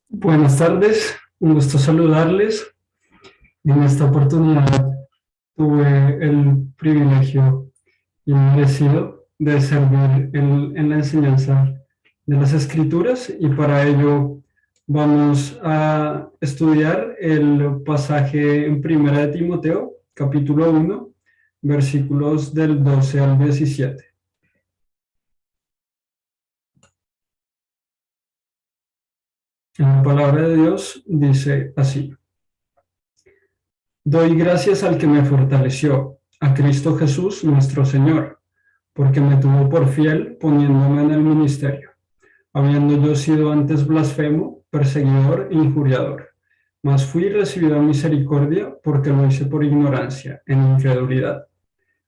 Buenas tardes, un gusto saludarles. En esta oportunidad tuve el privilegio y merecido de servir en la enseñanza de las Escrituras y para ello vamos a estudiar el pasaje en Primera de Timoteo, capítulo 1, versículos del 12 al 17. La palabra de Dios dice así: Doy gracias al que me fortaleció, a Cristo Jesús nuestro Señor, porque me tuvo por fiel poniéndome en el ministerio, habiendo yo sido antes blasfemo, perseguidor e injuriador. Mas fui recibido a misericordia porque lo hice por ignorancia, en incredulidad.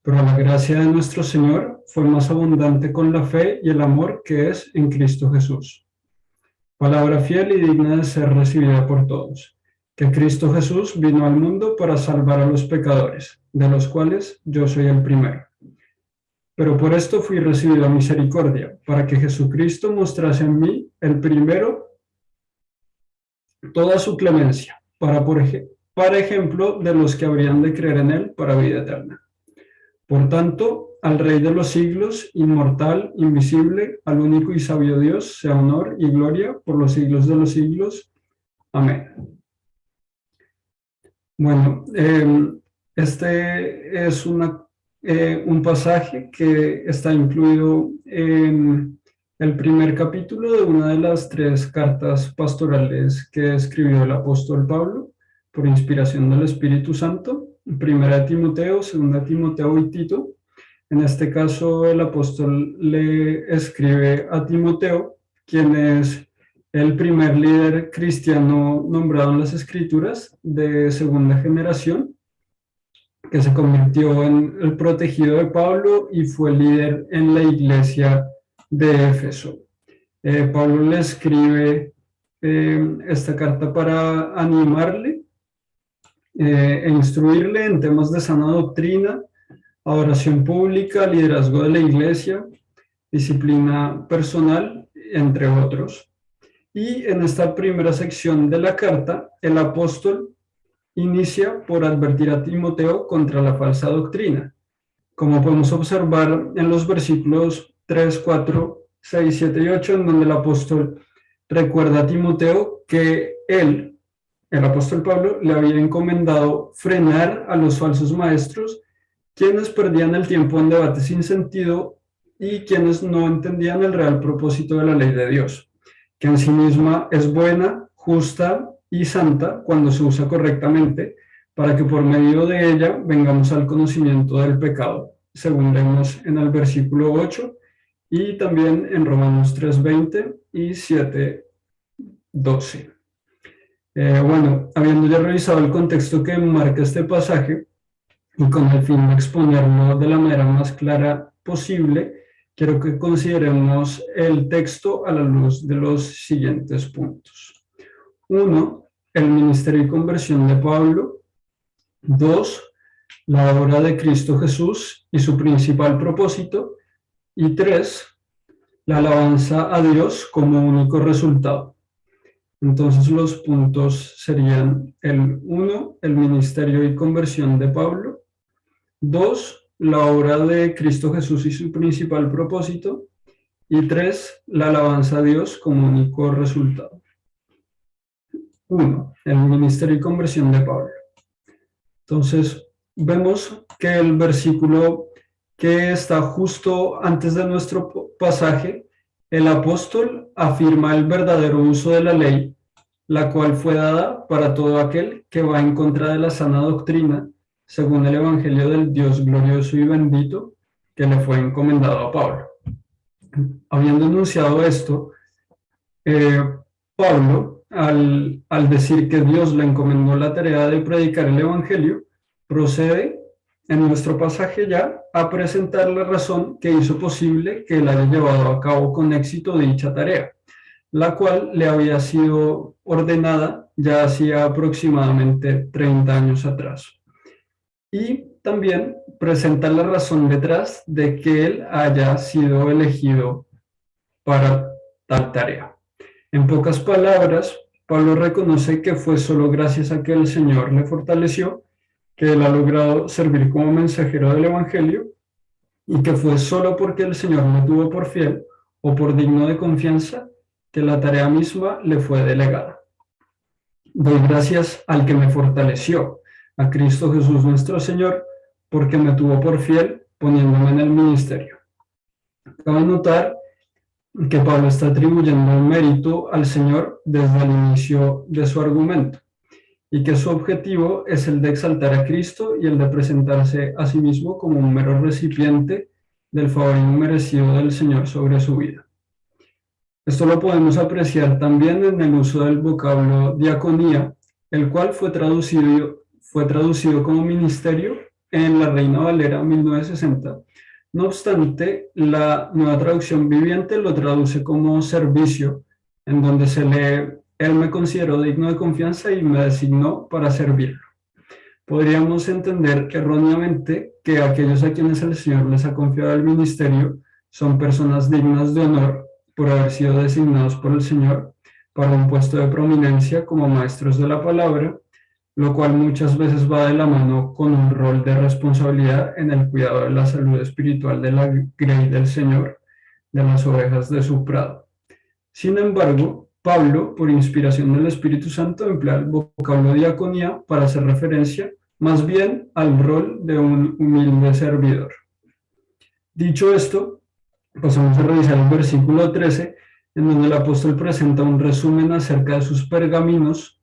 Pero la gracia de nuestro Señor fue más abundante con la fe y el amor que es en Cristo Jesús. Palabra fiel y digna de ser recibida por todos, que Cristo Jesús vino al mundo para salvar a los pecadores, de los cuales yo soy el primero. Pero por esto fui recibido a misericordia, para que Jesucristo mostrase en mí, el primero, toda su clemencia, para ejemplo de los que habrían de creer en él para vida eterna. Por tanto, al Rey de los siglos, inmortal, invisible, al único y sabio Dios, sea honor y gloria por los siglos de los siglos. Amén. Bueno, este es un pasaje que está incluido en el primer capítulo de una de las 3 cartas pastorales que escribió el apóstol Pablo por inspiración del Espíritu Santo, Primera de Timoteo, Segunda de Timoteo y Tito. En este caso, el apóstol le escribe a Timoteo, quien es el primer líder cristiano nombrado en las Escrituras de segunda generación, que se convirtió en el protegido de Pablo y fue líder en la iglesia de Éfeso. Pablo le escribe esta carta para animarle e instruirle en temas de sana doctrina, adoración pública, liderazgo de la iglesia, disciplina personal, entre otros. Y en esta primera sección de la carta, el apóstol inicia por advertir a Timoteo contra la falsa doctrina, como podemos observar en los versículos 3, 4, 6, 7 y 8, en donde el apóstol recuerda a Timoteo que él, el apóstol Pablo, le había encomendado frenar a los falsos maestros, quienes perdían el tiempo en debates sin sentido y quienes no entendían el real propósito de la ley de Dios, que en sí misma es buena, justa y santa cuando se usa correctamente, para que por medio de ella vengamos al conocimiento del pecado, según vemos en el versículo 8 y también en Romanos 3:20 y 7:12. Bueno, habiendo ya revisado el contexto que marca este pasaje, y con el fin de exponerlo de la manera más clara posible, quiero que consideremos el texto a la luz de los siguientes puntos. 1. El ministerio y conversión de Pablo. 2. La obra de Cristo Jesús y su principal propósito. Y 3. La alabanza a Dios como único resultado. Entonces los puntos serían el 1, el ministerio y conversión de Pablo. 2, la obra de Cristo Jesús y su principal propósito. Y 3, la alabanza a Dios como único resultado. 1, el ministerio y conversión de Pablo. Entonces, vemos que el versículo que está justo antes de nuestro pasaje, el apóstol afirma el verdadero uso de la ley, la cual fue dada para todo aquel que va en contra de la sana doctrina, según el evangelio del Dios glorioso y bendito que le fue encomendado a Pablo. Habiendo anunciado esto, Pablo, al decir que Dios le encomendó la tarea de predicar el evangelio, procede en nuestro pasaje ya a presentar la razón que hizo posible que él haya llevado a cabo con éxito dicha tarea, la cual le había sido ordenada ya hacía aproximadamente 30 años atrás. Y también presenta la razón detrás de que él haya sido elegido para tal tarea. En pocas palabras, Pablo reconoce que fue solo gracias a que el Señor le fortaleció que él ha logrado servir como mensajero del Evangelio y que fue solo porque el Señor lo tuvo por fiel o por digno de confianza que la tarea misma le fue delegada. Doy gracias al que me fortaleció, a Cristo Jesús nuestro Señor, porque me tuvo por fiel poniéndome en el ministerio. Cabe notar que Pablo está atribuyendo un mérito al Señor desde el inicio de su argumento y que su objetivo es el de exaltar a Cristo y el de presentarse a sí mismo como un mero recipiente del favor inmerecido del Señor sobre su vida. Esto lo podemos apreciar también en el uso del vocablo diaconía, el cual fue traducido como ministerio en la Reina Valera 1960. No obstante, la nueva traducción viviente lo traduce como servicio, en donde se lee: Él me consideró digno de confianza y me designó para servirlo. Podríamos entender erróneamente que aquellos a quienes el Señor les ha confiado el ministerio son personas dignas de honor por haber sido designados por el Señor para un puesto de prominencia como maestros de la palabra, lo cual muchas veces va de la mano con un rol de responsabilidad en el cuidado de la salud espiritual de la grey del Señor, de las ovejas de su prado. Sin embargo, Pablo, por inspiración del Espíritu Santo, emplea el vocablo diaconía para hacer referencia más bien al rol de un humilde servidor. Dicho esto, pasamos a revisar el versículo 13, en donde el apóstol presenta un resumen acerca de sus pergaminos,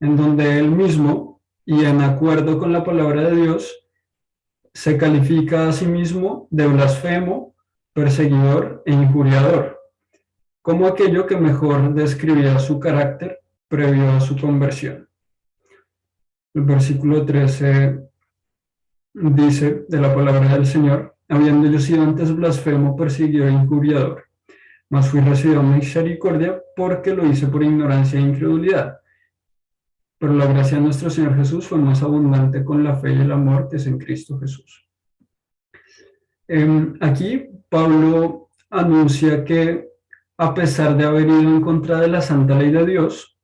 en donde él mismo, y en acuerdo con la palabra de Dios, se califica a sí mismo de blasfemo, perseguidor e injuriador, como aquello que mejor describía su carácter previo a su conversión. El versículo 13 dice de la palabra del Señor: habiendo yo sido antes blasfemo, perseguidor e injuriador, mas fui recibido en misericordia porque lo hice por ignorancia e incredulidad. Pero la gracia de nuestro Señor Jesús fue más abundante con la fe y el amor que es en Cristo Jesús. Aquí Pablo anuncia que a pesar de haber ido en contra de la santa ley de Dios,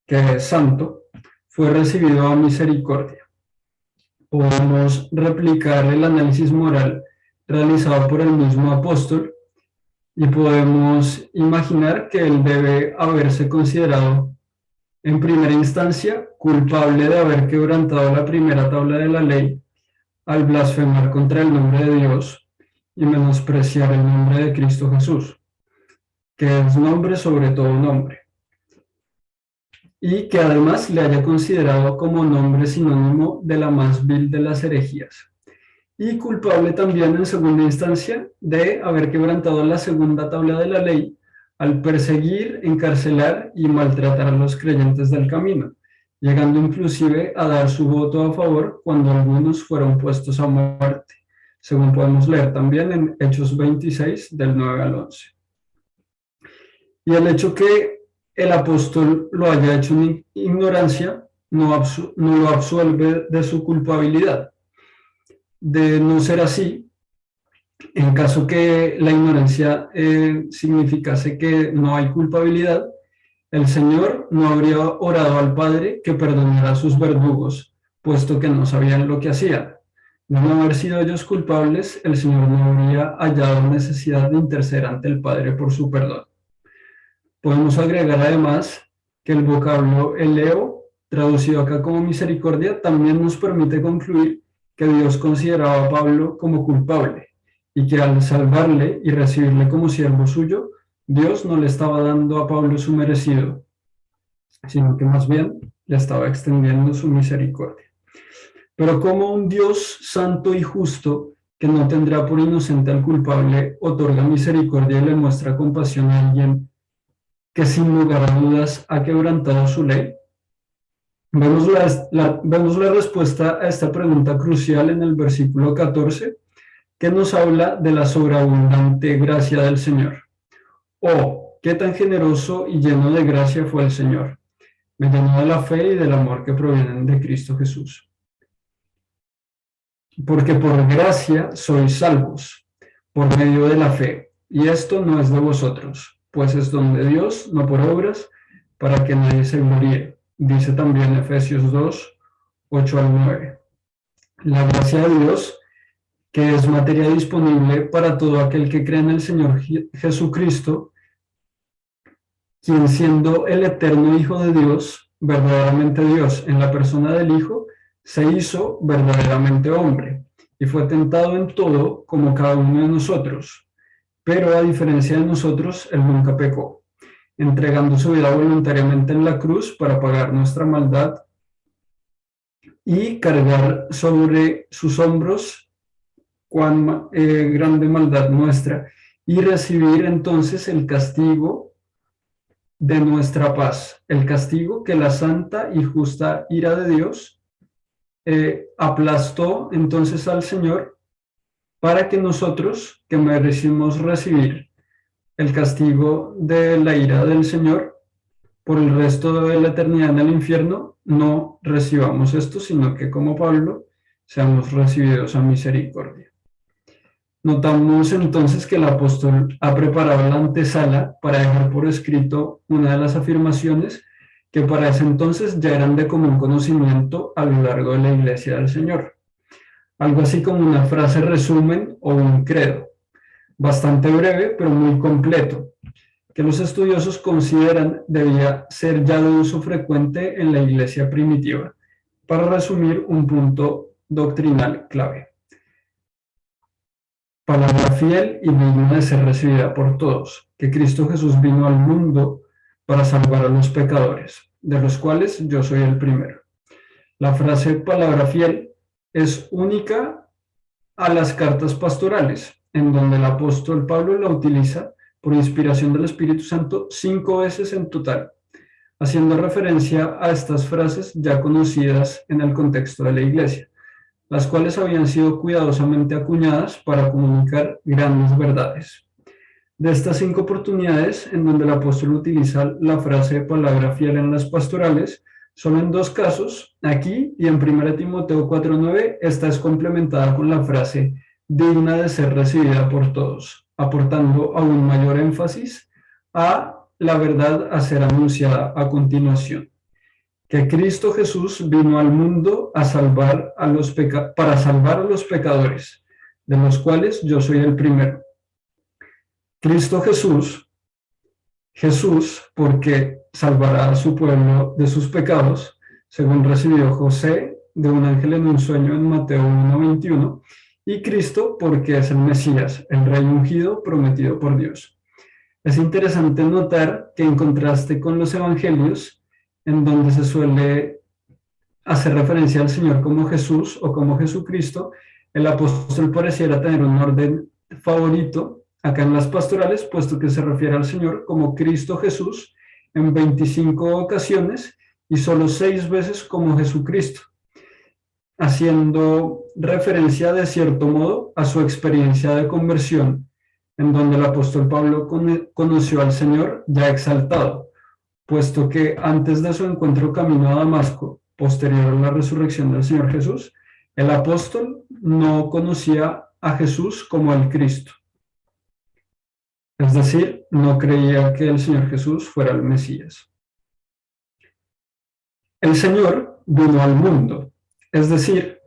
que es santo, fue recibido a misericordia. Podemos replicar el análisis moral realizado por el mismo apóstol y podemos imaginar que él debe haberse considerado en primera instancia culpable de haber quebrantado la primera tabla de la ley al blasfemar contra el nombre de Dios y menospreciar el nombre de Cristo Jesús, que es nombre sobre todo nombre, y que además le haya considerado como nombre sinónimo de la más vil de las herejías, y culpable también en segunda instancia de haber quebrantado la segunda tabla de la ley al perseguir, encarcelar y maltratar a los creyentes del camino, llegando inclusive a dar su voto a favor cuando algunos fueron puestos a muerte, según podemos leer también en Hechos 26, del 9 al 11. Y el hecho que el apóstol lo haya hecho en ignorancia no lo absuelve de su culpabilidad. De no ser así, en caso que la ignorancia significase que no hay culpabilidad, el Señor no habría orado al Padre que perdonara a sus verdugos, puesto que no sabían lo que hacían. De no haber sido ellos culpables, el Señor no habría hallado necesidad de interceder ante el Padre por su perdón. Podemos agregar además que el vocablo eleo, traducido acá como misericordia, también nos permite concluir que Dios consideraba a Pablo como culpable y que al salvarle y recibirle como siervo suyo, Dios no le estaba dando a Pablo su merecido, sino que más bien le estaba extendiendo su misericordia. Pero como un Dios santo y justo, que no tendrá por inocente al culpable, otorga misericordia y le muestra compasión a alguien que sin lugar a dudas ha quebrantado su ley? Vemos la respuesta a esta pregunta crucial en el versículo 14, que nos habla de la sobreabundante gracia del Señor. Oh, qué tan generoso y lleno de gracia fue el Señor. Me llenó de la fe y del amor que provienen de Cristo Jesús. Porque por gracia sois salvos, por medio de la fe, y esto no es de vosotros, pues es don de Dios, no por obras, para que nadie se gloríe. Dice también Efesios 2, 8 al 9. La gracia de Dios, que es materia disponible para todo aquel que cree en el Señor Jesucristo, quien siendo el eterno Hijo de Dios, verdaderamente Dios, en la persona del Hijo, se hizo verdaderamente hombre y fue tentado en todo como cada uno de nosotros, pero a diferencia de nosotros, él nunca pecó, entregando su vida voluntariamente en la cruz para pagar nuestra maldad y cargar sobre sus hombros cuán grande maldad nuestra, y recibir entonces el castigo de nuestra paz, el castigo que la santa y justa ira de Dios aplastó entonces al Señor para que nosotros, que merecimos recibir el castigo de la ira del Señor por el resto de la eternidad en el infierno, no recibamos esto, sino que como Pablo, seamos recibidos a misericordia. Notamos entonces que el apóstol ha preparado la antesala para dejar por escrito una de las afirmaciones que para ese entonces ya eran de común conocimiento a lo largo de la Iglesia del Señor. Algo así como una frase resumen o un credo, bastante breve pero muy completo, que los estudiosos consideran debía ser ya de uso frecuente en la Iglesia primitiva, para resumir un punto doctrinal clave. Palabra fiel y digna de ser recibida por todos, que Cristo Jesús vino al mundo para salvar a los pecadores, de los cuales yo soy el primero. La frase palabra fiel es única a las cartas pastorales, en donde el apóstol Pablo la utiliza por inspiración del Espíritu Santo 5 veces en total, haciendo referencia a estas frases ya conocidas en el contexto de la Iglesia, las cuales habían sido cuidadosamente acuñadas para comunicar grandes verdades. De estas 5 oportunidades en donde el apóstol utiliza la frase palabra fiel en las pastorales, solo en 2 casos, aquí y en 1 Timoteo 4:9, esta es complementada con la frase digna de ser recibida por todos, aportando aún mayor énfasis a la verdad a ser anunciada a continuación. Que Cristo Jesús vino al mundo a salvar para salvar a los pecadores, de los cuales yo soy el primero. Cristo Jesús, porque salvará a su pueblo de sus pecados, según recibió José de un ángel en un sueño en Mateo 1:21, y Cristo, porque es el Mesías, el Rey ungido prometido por Dios. Es interesante notar que en contraste con los evangelios, en donde se suele hacer referencia al Señor como Jesús o como Jesucristo, el apóstol pareciera tener un orden favorito acá en las pastorales, puesto que se refiere al Señor como Cristo Jesús en 25 ocasiones y solo 6 veces como Jesucristo, haciendo referencia de cierto modo a su experiencia de conversión, en donde el apóstol Pablo conoció al Señor ya exaltado, puesto que antes de su encuentro camino a Damasco, posterior a la resurrección del Señor Jesús, el apóstol no conocía a Jesús como el Cristo. Es decir, no creía que el Señor Jesús fuera el Mesías. El Señor vino al mundo, es decir,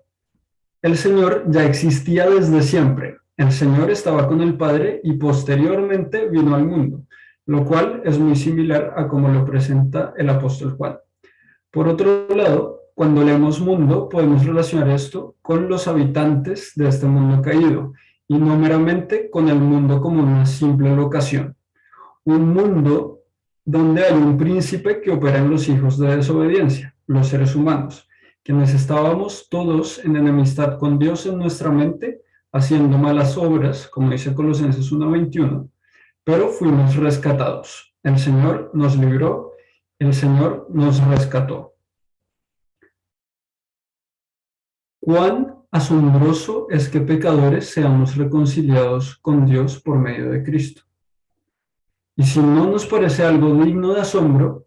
el Señor ya existía desde siempre. El Señor estaba con el Padre y posteriormente vino al mundo, lo cual es muy similar a como lo presenta el apóstol Juan. Por otro lado, cuando leemos mundo, podemos relacionar esto con los habitantes de este mundo caído, y no meramente con el mundo como una simple locación. Un mundo donde hay un príncipe que opera en los hijos de desobediencia, los seres humanos, quienes estábamos todos en enemistad con Dios en nuestra mente, haciendo malas obras, como dice Colosenses 1:21, pero fuimos rescatados. El Señor nos libró, el Señor nos rescató. Cuán asombroso es que pecadores seamos reconciliados con Dios por medio de Cristo. Y si no nos parece algo digno de asombro,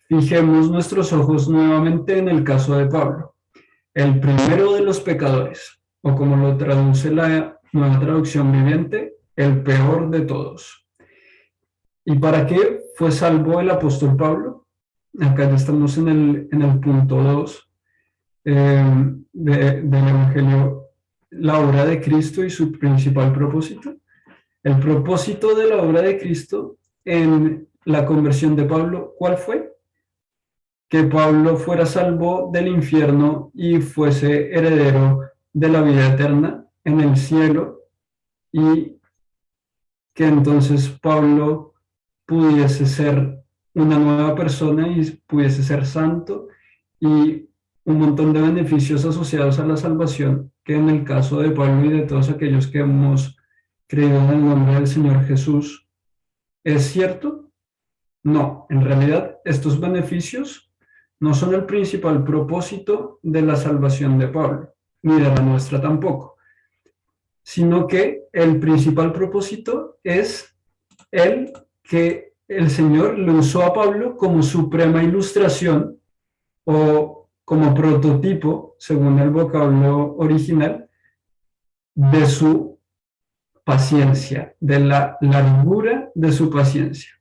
fijemos nuestros ojos nuevamente en el caso de Pablo, el primero de los pecadores, o como lo traduce la Nueva Traducción Viviente, el peor de todos. ¿Y para qué fue salvo el apóstol Pablo? Acá ya estamos en el punto 2 del Evangelio, la obra de Cristo y su principal propósito. El propósito de la obra de Cristo en la conversión de Pablo, ¿cuál fue? Que Pablo fuera salvo del infierno y fuese heredero de la vida eterna en el cielo, y que entonces Pablo pudiese ser una nueva persona y pudiese ser santo, y un montón de beneficios asociados a la salvación, que en el caso de Pablo y de todos aquellos que hemos creído en el nombre del Señor Jesús, ¿es cierto? No, en realidad estos beneficios no son el principal propósito de la salvación de Pablo, ni de la nuestra tampoco, sino que el principal propósito es el que el Señor le usó a Pablo como suprema ilustración o como prototipo, según el vocablo original, de su paciencia, de la largura de su paciencia,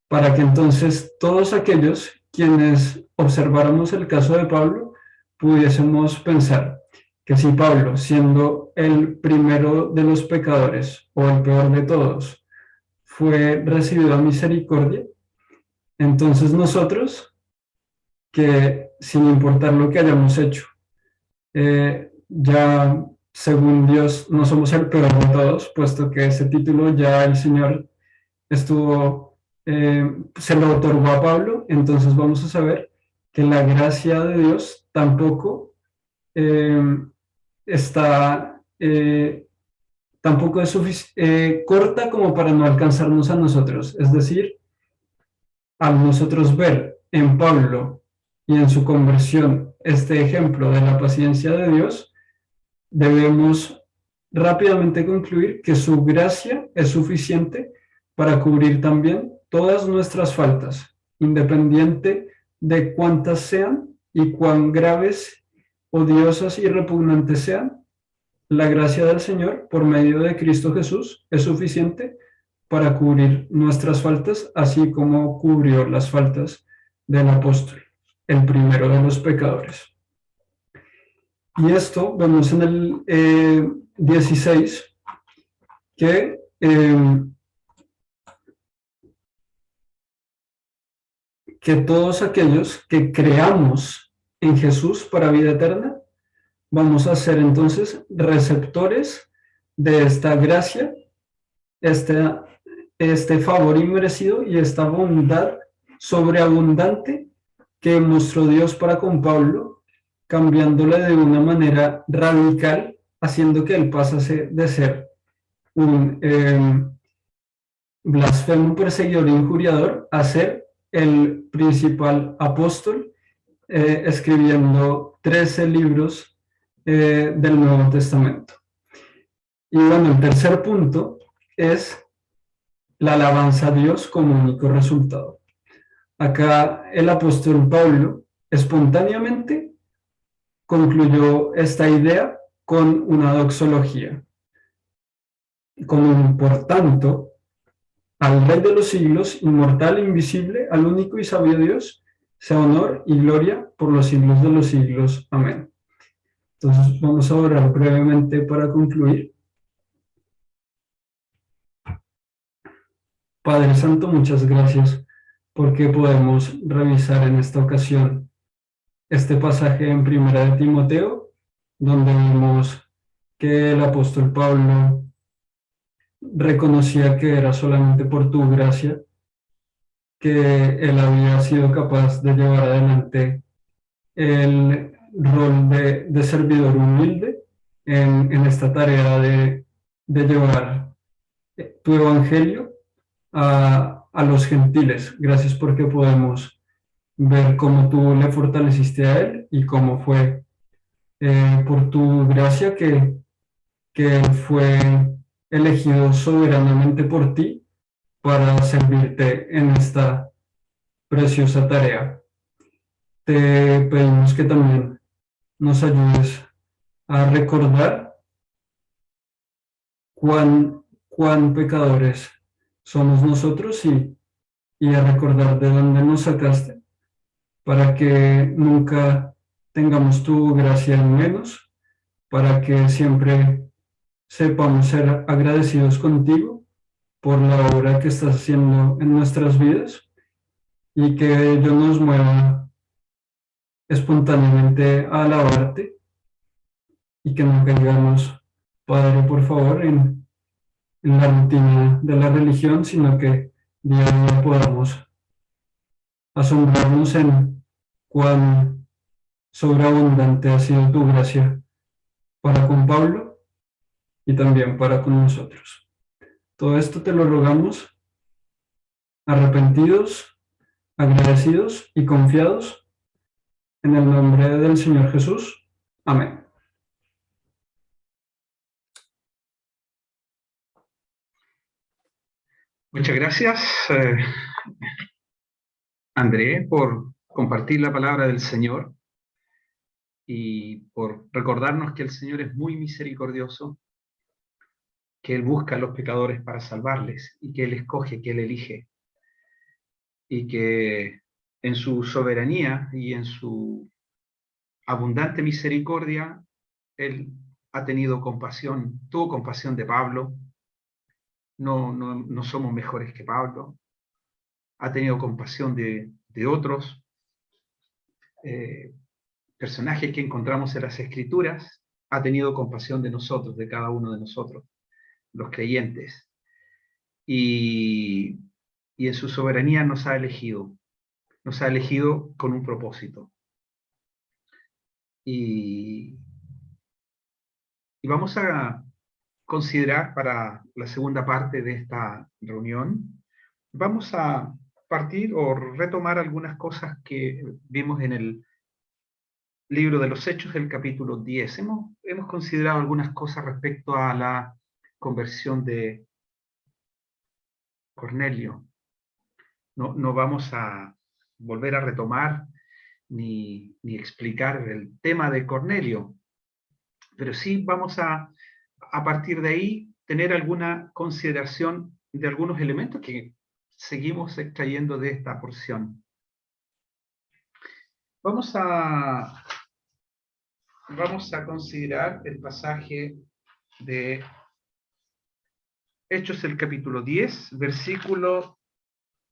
para que entonces todos aquellos quienes observáramos el caso de Pablo pudiésemos pensar que si Pablo, siendo el primero de los pecadores o el peor de todos, fue recibido a misericordia, entonces nosotros, que sin importar lo que hayamos hecho, ya según Dios no somos el peor de todos, puesto que ese título ya el Señor se lo otorgó a Pablo, entonces vamos a saber que la gracia de Dios tampoco está, tampoco es corta como para no alcanzarnos a nosotros. Es decir, al nosotros ver en Pablo y en su conversión este ejemplo de la paciencia de Dios, debemos rápidamente concluir que su gracia es suficiente para cubrir también todas nuestras faltas, independiente de cuántas sean y cuán graves, odiosas y repugnantes sean. La gracia del Señor, por medio de Cristo Jesús, es suficiente para cubrir nuestras faltas, así como cubrió las faltas del apóstol, el primero de los pecadores. Y esto vemos en el 16, que todos aquellos que creamos en Jesús para vida eterna, vamos a ser entonces receptores de esta gracia, este favor inmerecido y esta bondad sobreabundante que mostró Dios para con Pablo, cambiándole de una manera radical, haciendo que él pasase de ser un blasfemo, perseguidor e injuriador a ser el principal apóstol, escribiendo 13 libros del Nuevo Testamento. Y bueno, el tercer punto es la alabanza a Dios como único resultado. Acá el apóstol Pablo espontáneamente concluyó esta idea con una doxología, con un por tanto, al Rey de los siglos, inmortal e invisible, al único y sabio Dios, sea honor y gloria por los siglos de los siglos. Amén. Entonces vamos a orar brevemente para concluir. Padre Santo, muchas gracias porque podemos revisar en esta ocasión este pasaje en Primera de Timoteo, donde vemos que el apóstol Pablo reconocía que era solamente por tu gracia que él había sido capaz de llevar adelante el rol de servidor humilde en esta tarea de llevar tu evangelio a los gentiles. Gracias porque podemos ver cómo tú le fortaleciste a él y cómo fue por tu gracia que él fue elegido soberanamente por ti para servirte en esta preciosa tarea. Te pedimos que también nos ayudes a recordar cuán pecadores somos nosotros y a recordar de dónde nos sacaste, para que nunca tengamos tu gracia en menos, para que siempre sepamos ser agradecidos contigo por la obra que estás haciendo en nuestras vidas y que ello nos mueva espontáneamente a alabarte y que no caigamos, Padre, por favor, en la rutina de la religión, sino que día a día podamos asombrarnos en cuán sobreabundante ha sido tu gracia para con Pablo y también para con nosotros. Todo esto te lo rogamos arrepentidos, agradecidos y confiados en el nombre del Señor Jesús. Amén. Muchas gracias, André, por compartir la palabra del Señor y por recordarnos que el Señor es muy misericordioso, que Él busca a los pecadores para salvarles y que Él escoge, que Él elige y que en su soberanía y en su abundante misericordia Él ha tenido compasión, tuvo compasión de Pablo. No somos mejores que Pablo. Ha tenido compasión de otros personajes que encontramos en las Escrituras. Ha tenido compasión de nosotros, de cada uno de nosotros, los creyentes. Y en su soberanía nos ha elegido con un propósito. Y vamos a considerar para la segunda parte de esta reunión, vamos a partir o retomar algunas cosas que vimos en el libro de los Hechos, el capítulo 10. Hemos considerado algunas cosas respecto a la conversión de Cornelio. No vamos a volver a retomar ni explicar el tema de Cornelio, pero sí vamos a partir de ahí tener alguna consideración de algunos elementos que seguimos extrayendo de esta porción. Vamos a considerar el pasaje de Hechos, el capítulo 10, versículo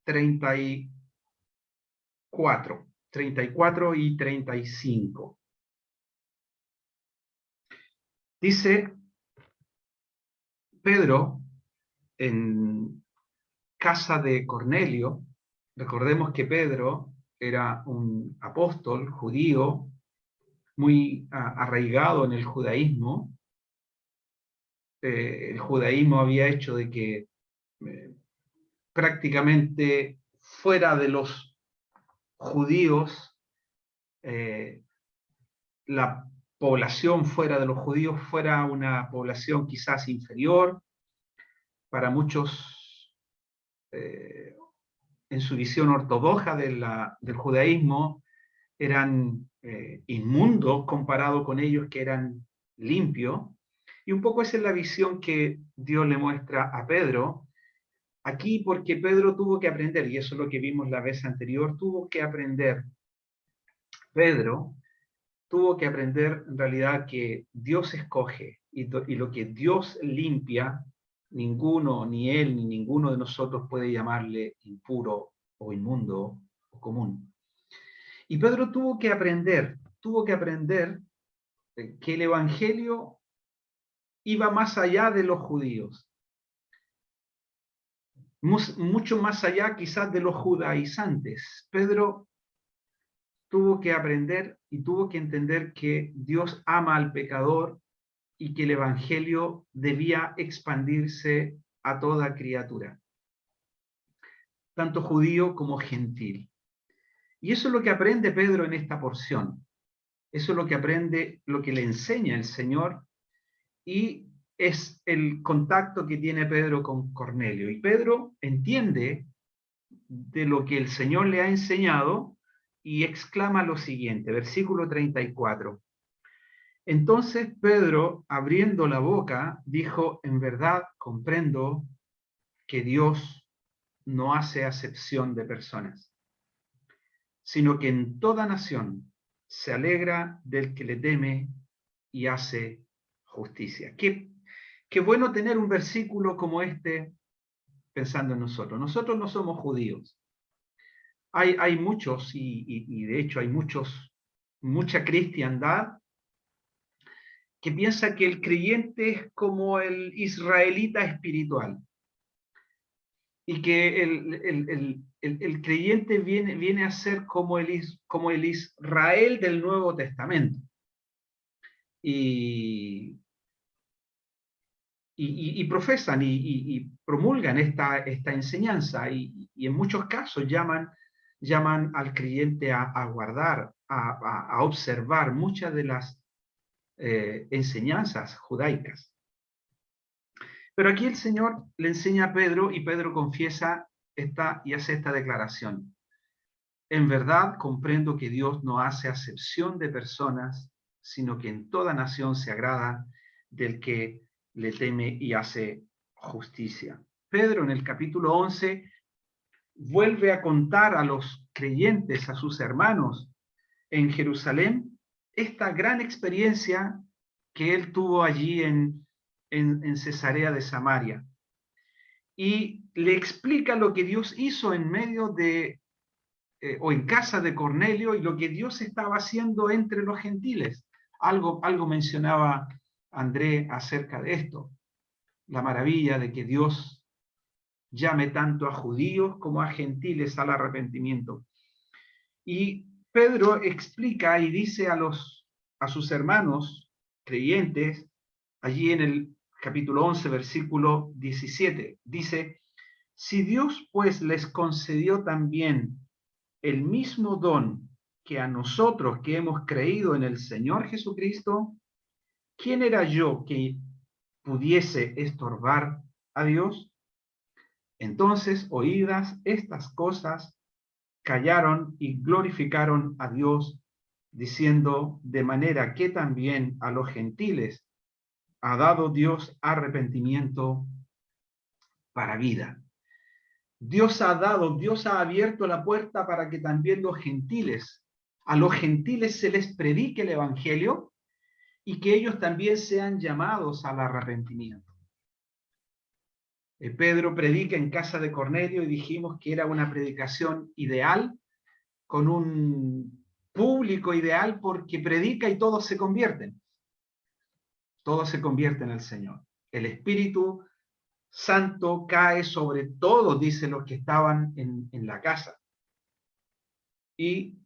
34 y 35. Dice: Pedro, en casa de Cornelio, recordemos que Pedro era un apóstol judío muy arraigado en el judaísmo. El judaísmo había hecho de que prácticamente fuera de los judíos, la población fuera de los judíos fuera una población quizás inferior. Para muchos, en su visión ortodoxa del judaísmo, eran inmundos comparado con ellos que eran limpios. Y un poco esa es la visión que Dios le muestra a Pedro aquí, porque Pedro tuvo que aprender, y eso es lo que vimos la vez anterior, tuvo que aprender, Pedro tuvo que aprender en realidad que Dios escoge y lo que Dios limpia, ninguno, ni él, ni ninguno de nosotros puede llamarle impuro o inmundo o común. Y Pedro tuvo que aprender que el Evangelio iba más allá de los judíos, mucho más allá quizás de los judaizantes. Pedro tuvo que aprender y tuvo que entender que Dios ama al pecador y que el Evangelio debía expandirse a toda criatura, tanto judío como gentil. Y eso es lo que aprende Pedro en esta porción. Eso es lo que aprende, lo que le enseña el Señor, y es el contacto que tiene Pedro con Cornelio. Y Pedro entiende de lo que el Señor le ha enseñado y exclama lo siguiente, versículo 34. Entonces Pedro, abriendo la boca, dijo: en verdad comprendo que Dios no hace acepción de personas, sino que en toda nación se alegra del que le teme y hace justicia. Qué bueno tener un versículo como este pensando en nosotros. Nosotros no somos judíos. Hay muchos, y de hecho hay mucha cristiandad que piensa que el creyente es como el israelita espiritual y que el creyente viene a ser como el Israel del Nuevo Testamento. Y profesan y promulgan esta enseñanza y en muchos casos llaman al creyente a guardar, a observar muchas de las enseñanzas judaicas. Pero aquí el Señor le enseña a Pedro y Pedro confiesa y hace esta declaración. En verdad comprendo que Dios no hace acepción de personas, sino que en toda nación se agrada del que le teme y hace justicia. Pedro en el capítulo 11 vuelve a contar a los creyentes, a sus hermanos en Jerusalén, esta gran experiencia que él tuvo allí en Cesarea de Samaria. Y le explica lo que Dios hizo en medio de, o en casa de Cornelio, y lo que Dios estaba haciendo entre los gentiles. Algo mencionaba André acerca de esto. La maravilla de que Dios llame tanto a judíos como a gentiles al arrepentimiento. Y Pedro explica y dice a sus hermanos creyentes, allí en el capítulo 11, versículo 17, dice, si Dios pues les concedió también el mismo don que a nosotros que hemos creído en el Señor Jesucristo, ¿quién era yo que pudiese estorbar a Dios? Entonces, oídas estas cosas, callaron y glorificaron a Dios, diciendo, de manera que también a los gentiles ha dado Dios arrepentimiento para vida. Dios ha abierto la puerta para que también a los gentiles se les predique el evangelio y que ellos también sean llamados al arrepentimiento. Pedro predica en casa de Cornelio y dijimos que era una predicación ideal, con un público ideal, porque predica y todos se convierten. Todos se convierten al Señor. El Espíritu Santo cae sobre todos, dicen los que estaban en la casa. Y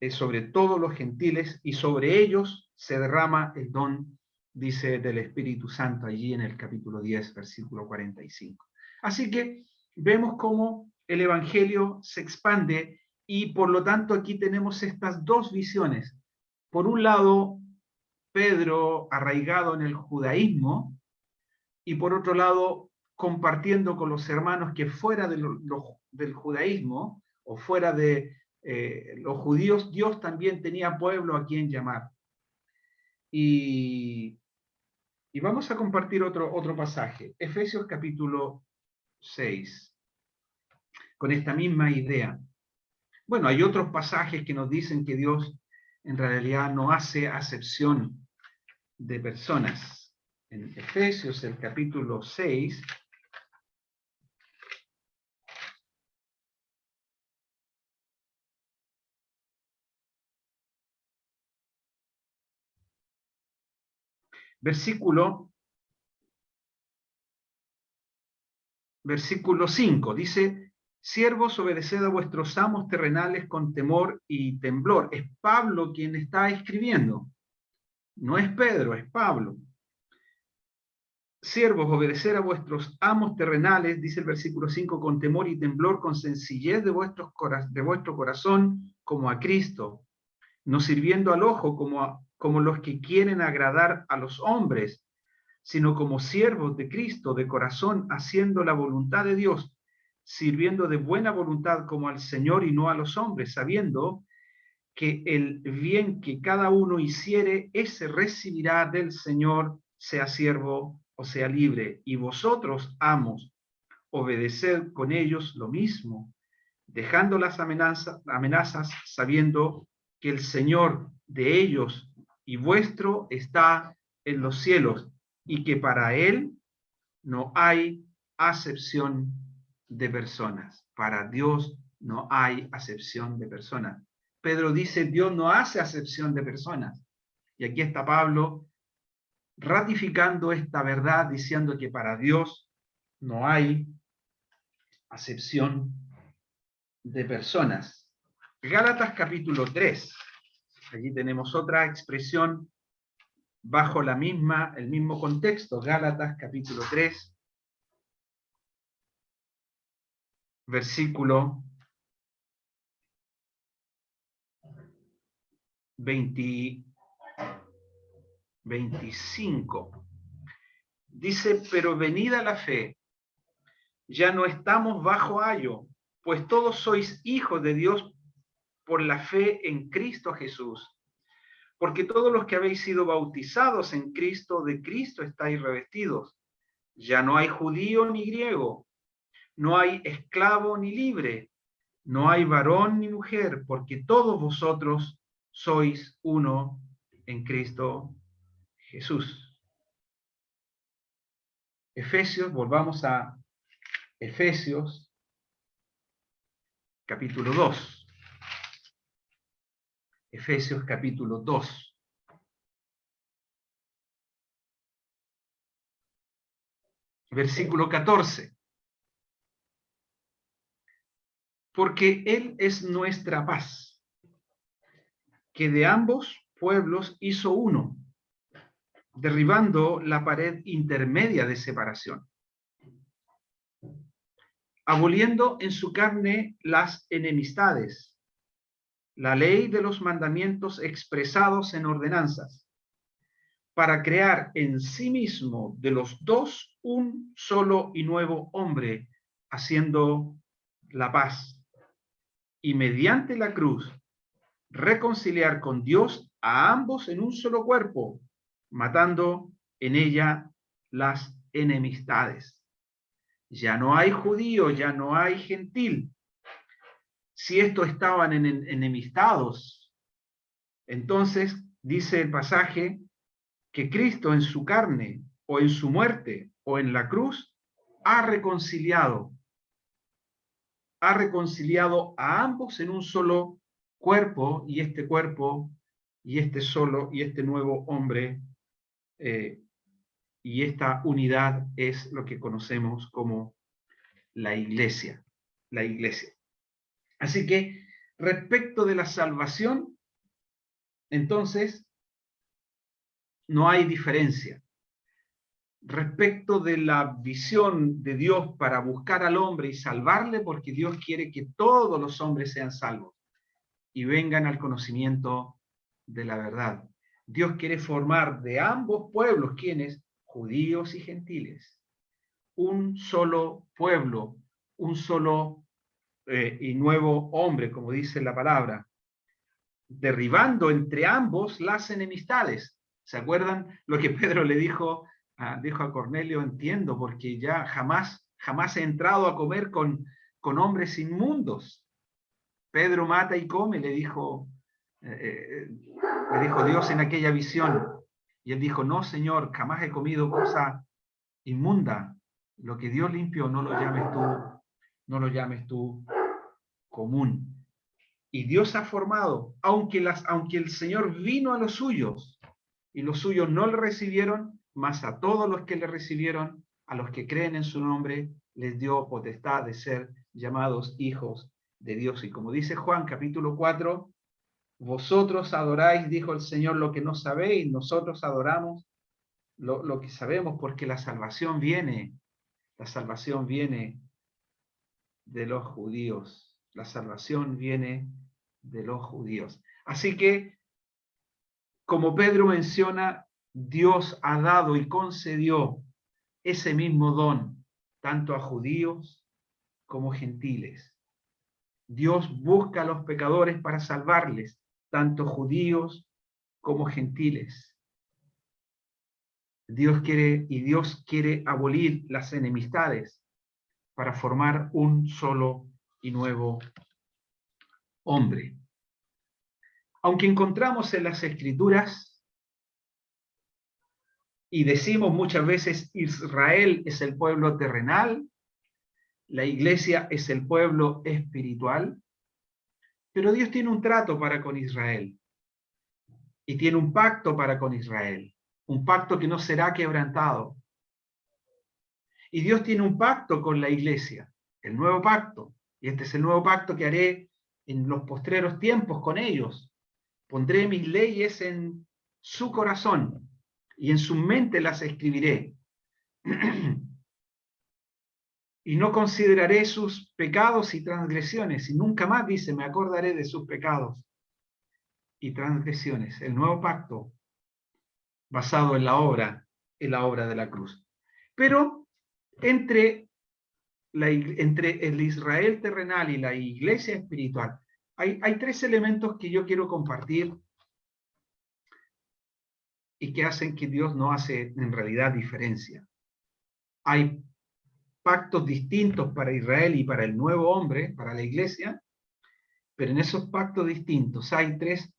sobre todos los gentiles, y sobre ellos se derrama el don, dice, del Espíritu Santo allí en el capítulo 10, versículo 45. Así que vemos cómo el Evangelio se expande y por lo tanto aquí tenemos estas dos visiones. Por un lado, Pedro arraigado en el judaísmo y por otro lado, compartiendo con los hermanos que fuera del judaísmo o fuera de los judíos, Dios también tenía pueblo a quien llamar. Y vamos a compartir otro pasaje, Efesios capítulo 6, con esta misma idea. Bueno, hay otros pasajes que nos dicen que Dios en realidad no hace acepción de personas. En Efesios, el capítulo 6, versículo 5, dice, siervos, obedeced a vuestros amos terrenales con temor y temblor. Es Pablo quien está escribiendo. No es Pedro, es Pablo. Siervos, obedecer a vuestros amos terrenales, dice el versículo 5, con temor y temblor, con sencillez de vuestro corazón, como a Cristo, no sirviendo al ojo como los que quieren agradar a los hombres, sino como siervos de Cristo, de corazón, haciendo la voluntad de Dios, sirviendo de buena voluntad como al Señor y no a los hombres, sabiendo que el bien que cada uno hiciere, ese recibirá del Señor, sea siervo o sea libre. Y vosotros, amos, obedeced con ellos lo mismo, dejando las amenazas, sabiendo que el Señor de ellos y vuestro está en los cielos, y que para Él no hay acepción de personas. Para Dios no hay acepción de personas. Pedro dice, Dios no hace acepción de personas. Y aquí está Pablo ratificando esta verdad, diciendo que para Dios no hay acepción de personas. Gálatas capítulo 3. Allí tenemos otra expresión bajo el mismo contexto. Gálatas capítulo 3, versículo 25. Dice, pero venida la fe, ya no estamos bajo ayo, pues todos sois hijos de Dios por la fe en Cristo Jesús. Porque todos los que habéis sido bautizados en Cristo, de Cristo estáis revestidos. Ya no hay judío ni griego, no hay esclavo ni libre, no hay varón ni mujer, porque todos vosotros sois uno en Cristo Jesús. Efesios, volvamos a Efesios, capítulo 2. Efesios, capítulo 2. Versículo 14. Porque Él es nuestra paz, que de ambos pueblos hizo uno, derribando la pared intermedia de separación, aboliendo en su carne las enemistades, la ley de los mandamientos expresados en ordenanzas, para crear en sí mismo de los dos un solo y nuevo hombre, haciendo la paz, y mediante la cruz reconciliar con Dios a ambos en un solo cuerpo, matando en ella las enemistades. Ya no hay judío, ya no hay gentil. Si estos estaban enemistados, entonces dice el pasaje que Cristo en su carne o en su muerte o en la cruz ha reconciliado a ambos en un solo cuerpo, y este cuerpo y este nuevo hombre y esta unidad es lo que conocemos como la iglesia. Así que respecto de la salvación, entonces no hay diferencia. Respecto de la visión de Dios para buscar al hombre y salvarle, porque Dios quiere que todos los hombres sean salvos y vengan al conocimiento de la verdad. Dios quiere formar de ambos pueblos, ¿quiénes? Judíos y gentiles. Un solo pueblo, un solo y nuevo hombre, como dice la palabra, derribando entre ambos las enemistades. ¿Se acuerdan lo que Pedro le dijo a Cornelio? Entiendo, porque ya jamás he entrado a comer con hombres inmundos. Pedro mata y come, le dijo Dios en aquella visión. Y él dijo, no, Señor, jamás he comido cosa inmunda. Lo que Dios limpió, no lo llames tú común. Y Dios ha formado, aunque el Señor vino a los suyos, y los suyos no le recibieron, mas a todos los que le recibieron, a los que creen en su nombre, les dio potestad de ser llamados hijos de Dios. Y como dice Juan capítulo 4, vosotros adoráis, dijo el Señor, lo que no sabéis, nosotros adoramos lo que sabemos, porque la salvación viene de los judíos. La salvación viene de los judíos. Así que, como Pedro menciona, Dios ha dado y concedió ese mismo don tanto a judíos como gentiles. Dios busca a los pecadores para salvarles, tanto judíos como gentiles. Dios quiere abolir las enemistades. para formar un solo y nuevo hombre. Aunque encontramos en las Escrituras y decimos muchas veces Israel es el pueblo terrenal, la iglesia es el pueblo espiritual, pero Dios tiene un trato para con Israel y tiene un pacto para con Israel, un pacto que no será quebrantado. Y Dios tiene un pacto con la iglesia, el nuevo pacto, y este es el nuevo pacto que haré en los postreros tiempos con ellos. Pondré mis leyes en su corazón y en su mente las escribiré. Y no consideraré sus pecados y transgresiones, y nunca más, dice, me acordaré de sus pecados y transgresiones. El nuevo pacto basado en la obra de la cruz. Pero entre el Israel terrenal y la iglesia espiritual, hay tres elementos que yo quiero compartir y que hacen que Dios no hace en realidad diferencia. Hay pactos distintos para Israel y para el nuevo hombre, para la iglesia, pero en esos pactos distintos hay tres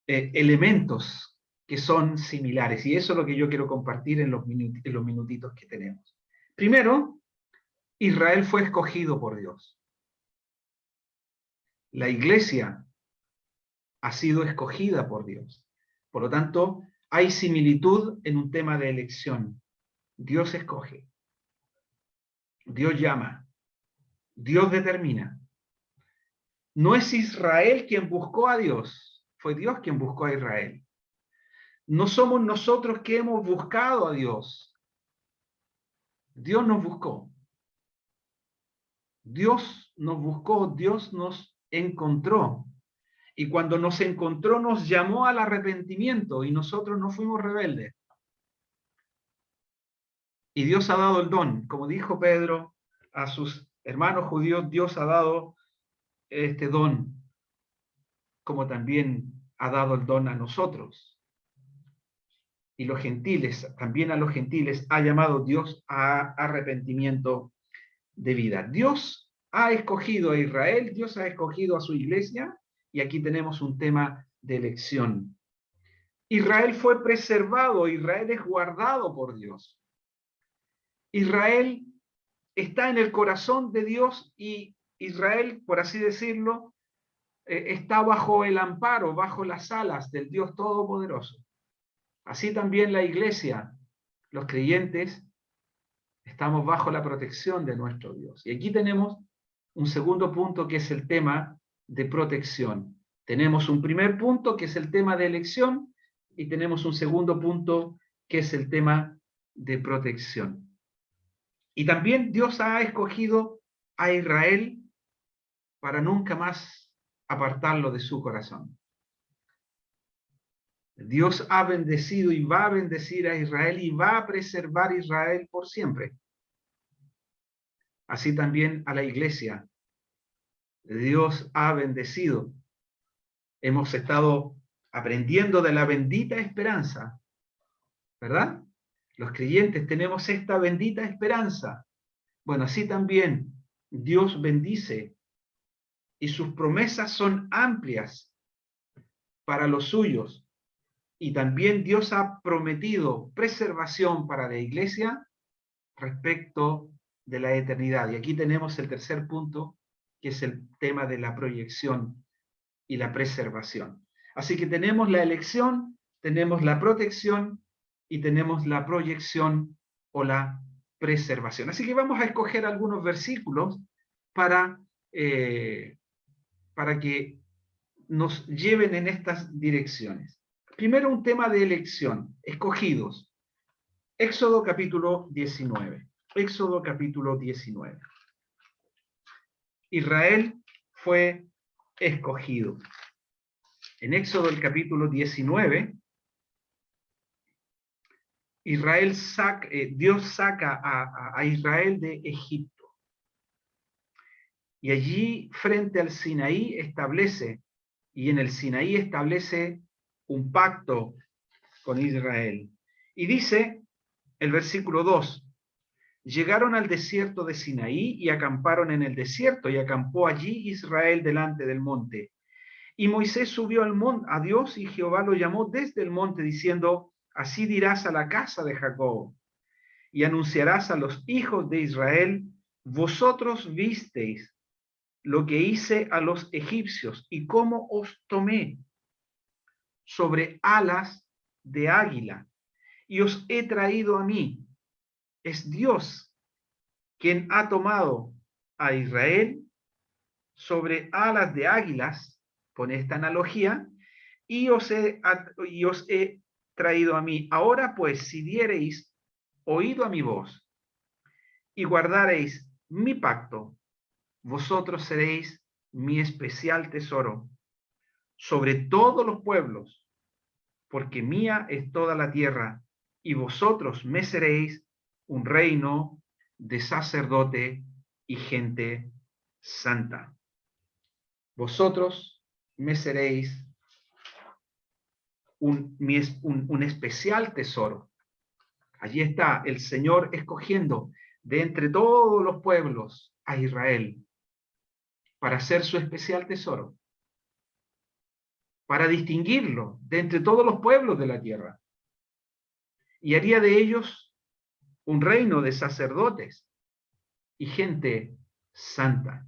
elementos que son similares, y eso es lo que yo quiero compartir en los minutitos que tenemos. Primero, Israel fue escogido por Dios. La iglesia ha sido escogida por Dios. Por lo tanto, hay similitud en un tema de elección. Dios escoge. Dios llama. Dios determina. No es Israel quien buscó a Dios, fue Dios quien buscó a Israel. No somos nosotros que hemos buscado a Dios. Dios nos buscó. Dios nos buscó, Dios nos encontró. Y cuando nos encontró, nos llamó al arrepentimiento y nosotros no fuimos rebeldes. Y Dios ha dado el don, como dijo Pedro a sus hermanos judíos, Dios ha dado este don, como también ha dado el don a nosotros. Y los gentiles, también a los gentiles ha llamado Dios a arrepentimiento de vida. Dios ha escogido a Israel, Dios ha escogido a su iglesia, y aquí tenemos un tema de elección. Israel fue preservado, Israel es guardado por Dios. Israel está en el corazón de Dios y Israel, por así decirlo, está bajo el amparo, bajo las alas del Dios Todopoderoso. Así también la iglesia, los creyentes, estamos bajo la protección de nuestro Dios. Y aquí tenemos un segundo punto que es el tema de protección. Tenemos un primer punto que es el tema de elección y tenemos un segundo punto que es el tema de protección. Y también Dios ha escogido a Israel para nunca más apartarlo de su corazón. Dios ha bendecido y va a bendecir a Israel y va a preservar a Israel por siempre. Así también a la iglesia. Dios ha bendecido. Hemos estado aprendiendo de la bendita esperanza, ¿verdad? Los creyentes tenemos esta bendita esperanza. Bueno, así también Dios bendice y sus promesas son amplias para los suyos. Y también Dios ha prometido preservación para la iglesia respecto de la eternidad. Y aquí tenemos el tercer punto, que es el tema de la proyección y la preservación. Así que tenemos la elección, tenemos la protección y tenemos la proyección o la preservación. Así que vamos a escoger algunos versículos para que nos lleven en estas direcciones. Primero, un tema de elección, escogidos. Éxodo capítulo 19. Éxodo capítulo 19. Israel fue escogido. En Éxodo el capítulo 19, Dios saca a Israel de Egipto. Y allí, frente al Sinaí, y en el Sinaí establece un pacto con Israel. Y dice el versículo 2, llegaron al desierto de Sinaí y acamparon en el desierto, y acampó allí Israel delante del monte. Y Moisés subió al monte a Dios, y Jehová lo llamó desde el monte, diciendo: así dirás a la casa de Jacob, y anunciarás a los hijos de Israel: vosotros visteis lo que hice a los egipcios, y cómo os tomé sobre alas de águila, y os he traído a mí. Es Dios quien ha tomado a Israel sobre alas de águilas, con esta analogía, y os he traído a mí. Ahora pues, si diereis oído a mi voz y guardareis mi pacto, vosotros seréis mi especial tesoro sobre todos los pueblos, porque mía es toda la tierra, y vosotros me seréis un reino de sacerdote y gente santa. Vosotros me seréis un especial tesoro. Allí está el Señor escogiendo de entre todos los pueblos a Israel para ser su especial tesoro, para distinguirlo de entre todos los pueblos de la tierra. Y haría de ellos un reino de sacerdotes y gente santa.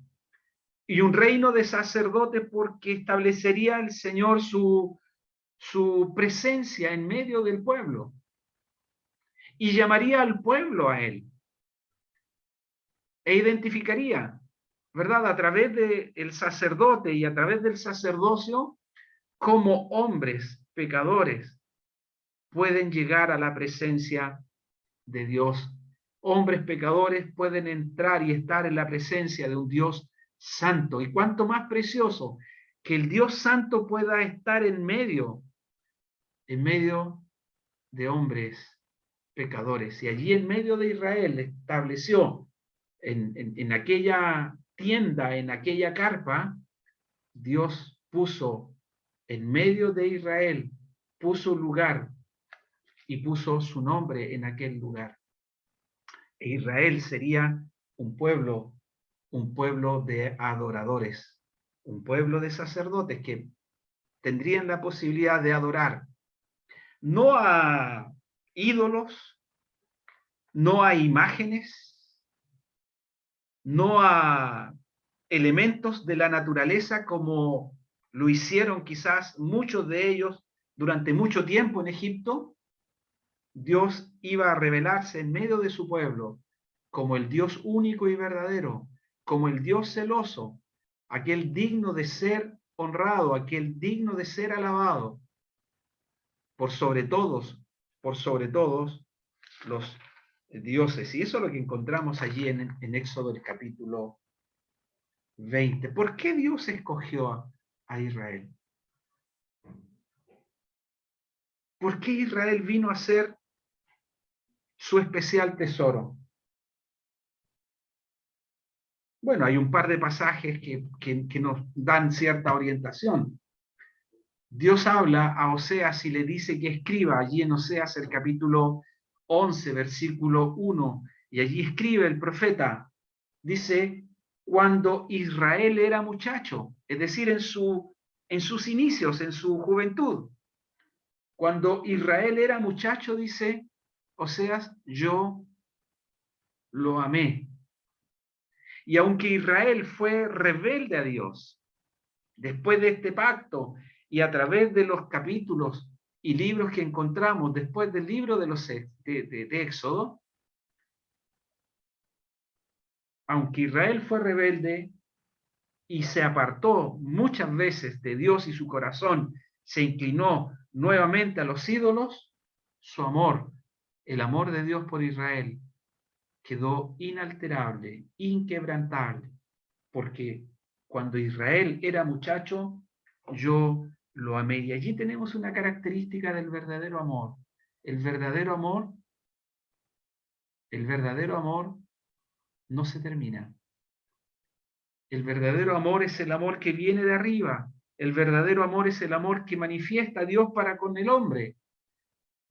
Y un reino de sacerdotes porque establecería el Señor su presencia en medio del pueblo y llamaría al pueblo a él e identificaría, ¿verdad?, a través del sacerdote y a través del sacerdocio, cómo hombres pecadores pueden llegar a la presencia de Dios. Hombres pecadores pueden entrar y estar en la presencia de un Dios santo. Y cuánto más precioso que el Dios santo pueda estar en medio de hombres pecadores. Y allí en medio de Israel estableció en aquella tienda, en aquella carpa, Dios puso en medio de Israel, puso lugar y puso su nombre en aquel lugar. E Israel sería un pueblo de adoradores, un pueblo de sacerdotes que tendrían la posibilidad de adorar no a ídolos, no a imágenes, no a elementos de la naturaleza como lo hicieron quizás muchos de ellos durante mucho tiempo en Egipto. Dios iba a revelarse en medio de su pueblo como el Dios único y verdadero, como el Dios celoso, aquel digno de ser honrado, aquel digno de ser alabado, por sobre todos los dioses. Y eso es lo que encontramos allí en Éxodo, el capítulo 20. ¿Por qué Dios escogió a Israel? ¿Por qué Israel vino a ser su especial tesoro? Bueno, hay un par de pasajes que nos dan cierta orientación. Dios habla a Oseas y le dice que escriba allí en Oseas el capítulo 11, versículo 1, y allí escribe el profeta, dice: cuando Israel era muchacho, es decir, en sus inicios, en su juventud. Cuando Israel era muchacho, dice Oseas, yo lo amé. Y aunque Israel fue rebelde a Dios, después de este pacto y a través de los capítulos y libros que encontramos después del libro de Éxodo, aunque Israel fue rebelde y se apartó muchas veces de Dios y su corazón se inclinó nuevamente a los ídolos, su amor, el amor de Dios por Israel, quedó inalterable, inquebrantable, porque cuando Israel era muchacho, yo lo amé. Y allí tenemos una característica del verdadero amor. El verdadero amor no se termina. El verdadero amor es el amor que viene de arriba. El verdadero amor es el amor que manifiesta a Dios para con el hombre.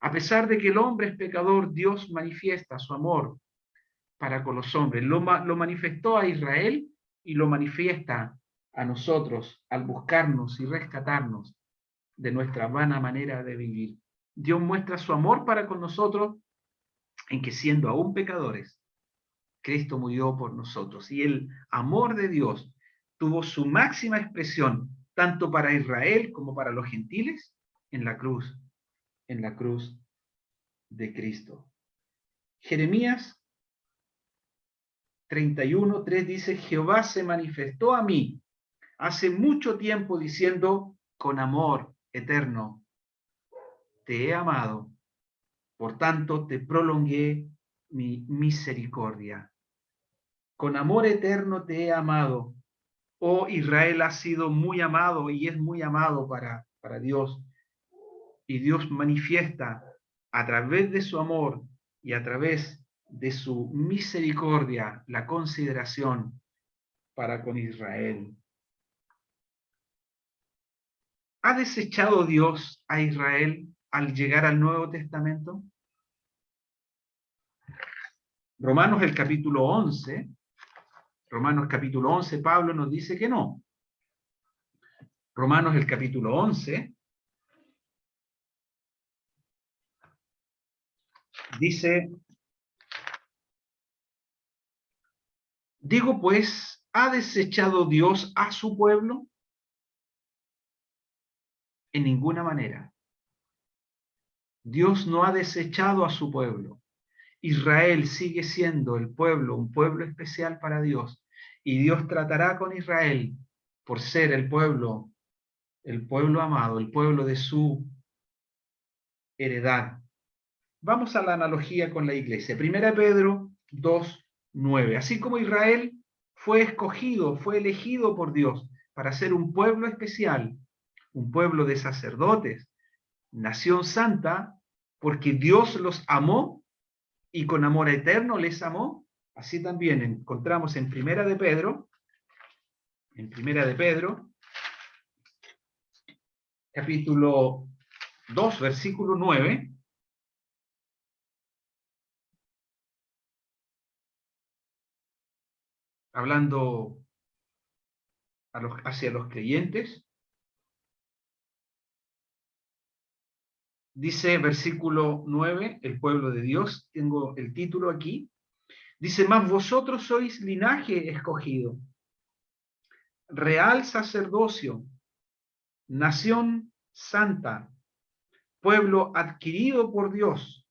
A pesar de que el hombre es pecador, Dios manifiesta su amor para con los hombres. Lo manifestó a Israel y lo manifiesta a nosotros al buscarnos y rescatarnos de nuestra vana manera de vivir. Dios muestra su amor para con nosotros en que siendo aún pecadores, Cristo murió por nosotros. Y el amor de Dios tuvo su máxima expresión tanto para Israel como para los gentiles en la cruz de Cristo. Jeremías 31:3 dice: Jehová se manifestó a mí hace mucho tiempo diciendo, con amor eterno te he amado, por tanto te prolongué mi misericordia. Con amor eterno te he amado. Oh, Israel ha sido muy amado y es muy amado para Dios. Y Dios manifiesta a través de su amor y a través de su misericordia la consideración para con Israel. ¿Ha desechado Dios a Israel al llegar al Nuevo Testamento? Romanos el capítulo 11, Pablo nos dice que no. Romanos el capítulo 11 dice: digo pues, ¿ha desechado Dios a su pueblo? En ninguna manera. Dios no ha desechado a su pueblo. Israel sigue siendo el pueblo, un pueblo especial para Dios, y Dios tratará con Israel por ser el pueblo amado, el pueblo de su heredad. Vamos a la analogía con la iglesia. 1 Pedro 2:9. Así como Israel fue escogido, fue elegido por Dios para ser un pueblo especial, un pueblo de sacerdotes, nación santa, porque Dios los amó y con amor eterno les amó. Así también encontramos en Primera de Pedro, capítulo 2, versículo 9, hablando hacia los creyentes. Dice versículo 9, el pueblo de Dios, tengo el título aquí, dice: mas vosotros sois linaje escogido, real sacerdocio, nación santa, pueblo adquirido por Dios,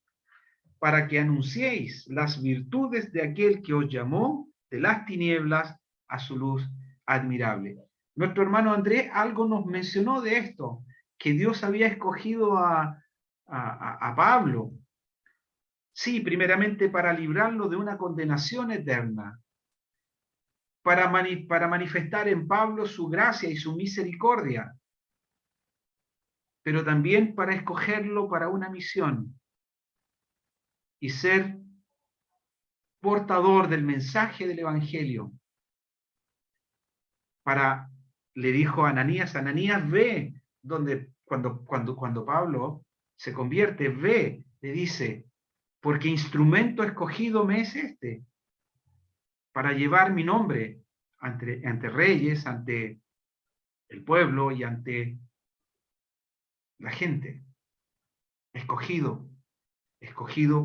para que anunciéis las virtudes de aquel que os llamó de las tinieblas a su luz admirable. Nuestro hermano Andrés algo nos mencionó de esto, que Dios había escogido a Pablo. Sí, primeramente para librarlo de una condenación eterna, para manifestar en Pablo su gracia y su misericordia, pero también para escogerlo para una misión y ser portador del mensaje del Evangelio. Le dijo a Ananías: Ananías, ve, cuando Pablo se convierte, ve, le dice, porque instrumento escogido me es este, para llevar mi nombre ante reyes, ante el pueblo y ante la gente. Escogido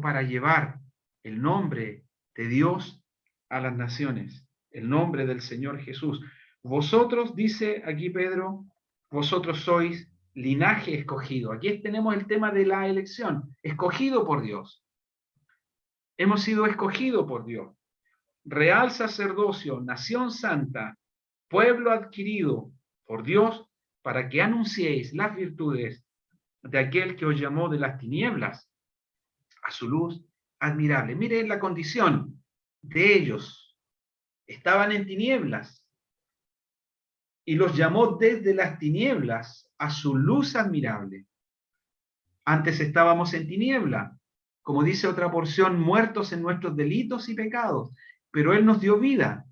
para llevar el nombre de Dios a las naciones, el nombre del Señor Jesús. Vosotros, dice aquí Pedro, vosotros sois linaje escogido. Aquí tenemos el tema de la elección, escogido por Dios. Hemos sido escogidos por Dios. Real sacerdocio, nación santa, pueblo adquirido por Dios, para que anunciéis las virtudes de aquel que os llamó de las tinieblas a su luz admirable. Miren la condición de ellos. Estaban en tinieblas y los llamó desde las tinieblas a su luz admirable. Antes estábamos en tiniebla, como dice otra porción, muertos en nuestros delitos y pecados, pero Él nos dio vida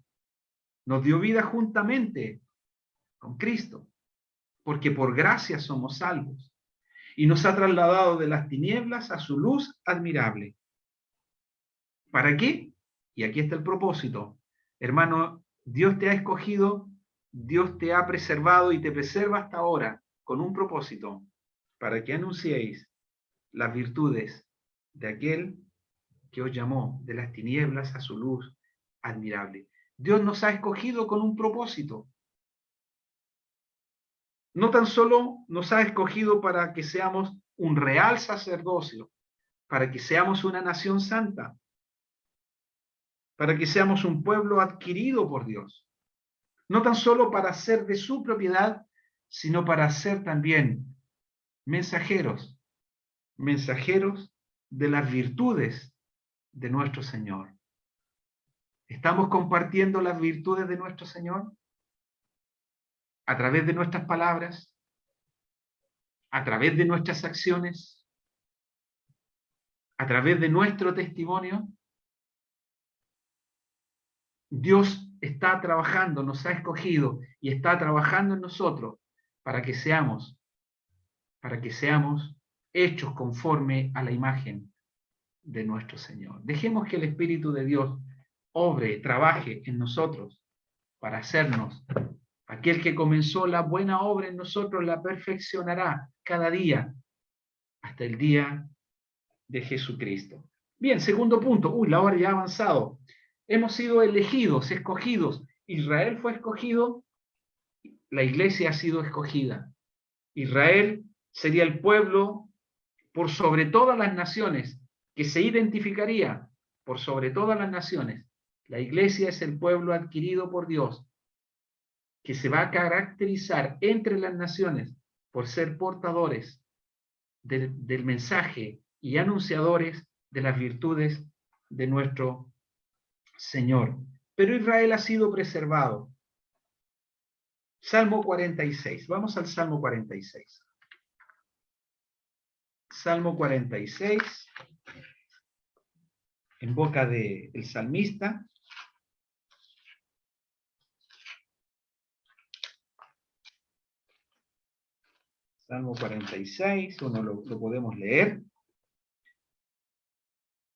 juntamente con Cristo, porque por gracia somos salvos, y nos ha trasladado de las tinieblas a su luz admirable. ¿Para qué? Y aquí está el propósito. Hermano, Dios te ha escogido, Dios te ha preservado y te preserva hasta ahora con un propósito, para que anunciéis las virtudes de aquel que os llamó de las tinieblas a su luz admirable. Dios nos ha escogido con un propósito. No tan solo nos ha escogido para que seamos un real sacerdocio, para que seamos una nación santa, para que seamos un pueblo adquirido por Dios. No tan solo para ser de su propiedad, sino para ser también mensajeros de las virtudes de nuestro Señor. ¿Estamos compartiendo las virtudes de nuestro Señor? A través de nuestras palabras, a través de nuestras acciones, a través de nuestro testimonio. Dios está trabajando, nos ha escogido y está trabajando en nosotros para que seamos hechos conforme a la imagen de nuestro Señor. Dejemos que el Espíritu de Dios obre, trabaje en nosotros para hacernos. Aquel que comenzó la buena obra en nosotros la perfeccionará cada día hasta el día de Jesucristo. Bien, segundo punto. La hora ya ha avanzado. Hemos sido elegidos, escogidos. Israel fue escogido, la iglesia ha sido escogida. Israel sería el pueblo por sobre todas las naciones que se identificaría por sobre todas las naciones. La iglesia es el pueblo adquirido por Dios, que se va a caracterizar entre las naciones por ser portadores del mensaje y anunciadores de las virtudes de nuestro Señor. Pero Israel ha sido preservado. Salmo 46. Vamos al Salmo 46. Salmo 46, en boca del salmista. Salmo 46, uno lo podemos leer.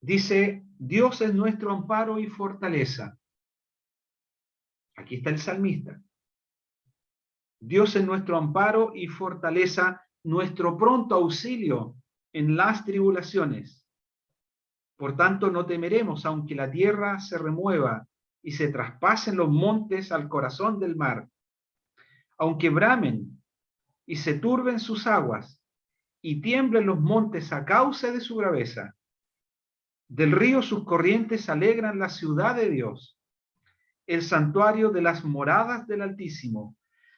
Dice, Dios es nuestro amparo y fortaleza. Aquí está el salmista. Dios es nuestro amparo y fortaleza, nuestro pronto auxilio en las tribulaciones. Por tanto, no temeremos, aunque la tierra se remueva y se traspasen los montes al corazón del mar, aunque bramen y se turben sus aguas, y tiemblen los montes a causa de su braveza. Del río sus corrientes alegran la ciudad de Dios, el santuario de las moradas del Altísimo.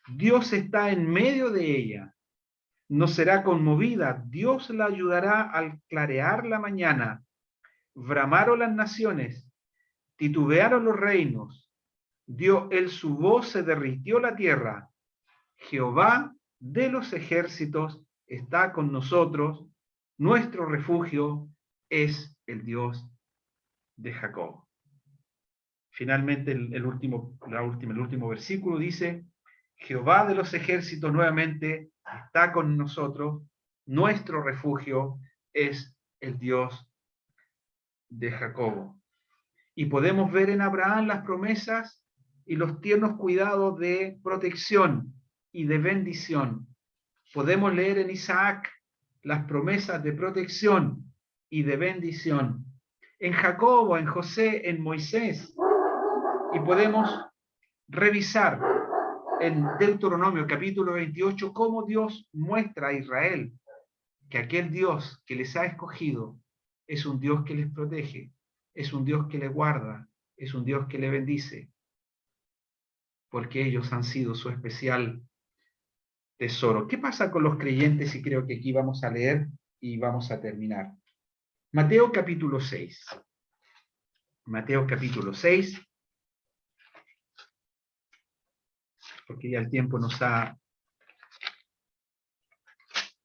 Dios está en medio de ella. No será conmovida. Dios la ayudará al clarear la mañana. Bramaron las naciones, titubearon los reinos. Dio él su voz, se derritió la tierra. Jehová de los ejércitos está con nosotros. Nuestro refugio es el Dios de Jacob. Finalmente, el último versículo dice, Jehová de los ejércitos nuevamente está con nosotros. Nuestro refugio es el Dios de Jacob. Y podemos ver en Abraham las promesas y los tiernos cuidados de protección y de bendición. Podemos leer en Isaac las promesas de protección y de bendición. En Jacobo, en José, en Moisés. Y podemos revisar en Deuteronomio capítulo 28 cómo Dios muestra a Israel que aquel Dios que les ha escogido es un Dios que les protege, es un Dios que les guarda, es un Dios que les bendice, porque ellos han sido su especial tesoro. ¿Qué pasa con los creyentes? Y creo que aquí vamos a leer y vamos a terminar. Mateo capítulo 6. Mateo capítulo 6. Porque ya el tiempo nos ha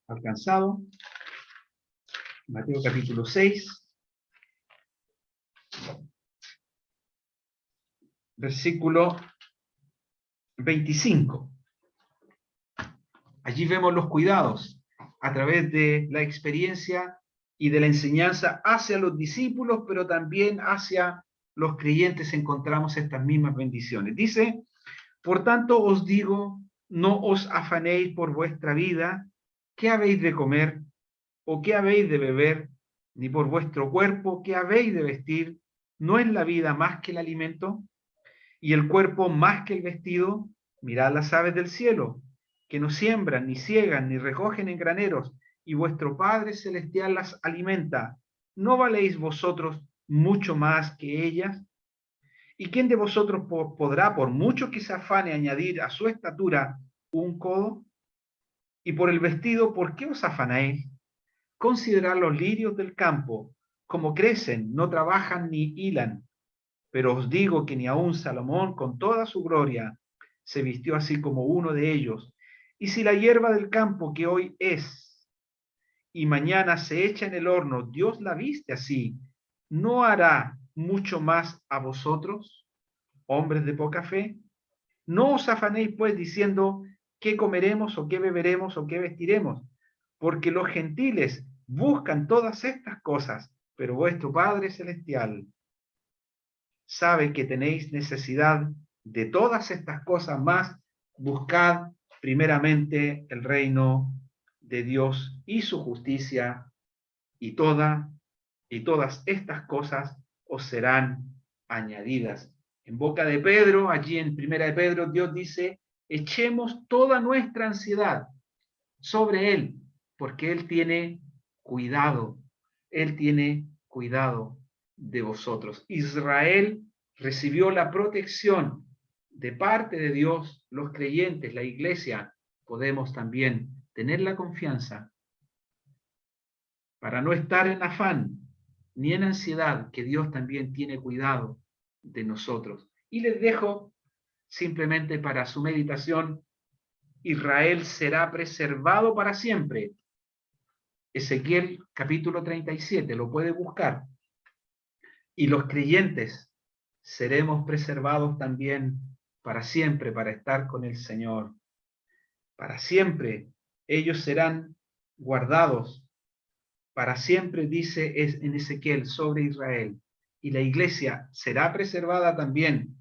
alcanzado. Mateo capítulo 6. Versículo 25. Allí vemos los cuidados a través de la experiencia y de la enseñanza hacia los discípulos, pero también hacia los creyentes encontramos estas mismas bendiciones. Dice, por tanto os digo, no os afanéis por vuestra vida, qué habéis de comer o qué habéis de beber, ni por vuestro cuerpo, qué habéis de vestir. ¿No es la vida más que el alimento y el cuerpo más que el vestido? Mirad las aves del cielo, que no siembran, ni ciegan, ni recogen en graneros, y vuestro Padre Celestial las alimenta. ¿No valéis vosotros mucho más que ellas? ¿Y quién de vosotros podrá, por mucho que se afane, añadir a su estatura un codo? Y por el vestido, ¿por qué os afanáis? Considerad los lirios del campo, como crecen, no trabajan ni hilan. Pero os digo que ni aun Salomón, con toda su gloria, se vistió así como uno de ellos. Y si la hierba del campo, que hoy es y mañana se echa en el horno, Dios la viste así, ¿no hará mucho más a vosotros, hombres de poca fe? No os afanéis pues diciendo qué comeremos o qué beberemos o qué vestiremos, porque los gentiles buscan todas estas cosas, pero vuestro Padre Celestial sabe que tenéis necesidad de todas estas cosas más. Buscad primeramente el reino de Dios y su justicia, y todas estas cosas os serán añadidas. En boca de Pedro, allí en Primera de Pedro, Dios dice, echemos toda nuestra ansiedad sobre Él, porque Él tiene cuidado de vosotros. Israel recibió la protección de parte de Dios, los creyentes, la iglesia, podemos también tener la confianza para no estar en afán ni en ansiedad, que Dios también tiene cuidado de nosotros. Y les dejo simplemente para su meditación, Israel será preservado para siempre. Ezequiel capítulo 37, lo puede buscar. Y los creyentes seremos preservados también para siempre, para estar con el Señor. Para siempre ellos serán guardados. Para siempre, dice en Ezequiel, sobre Israel. Y la iglesia será preservada también.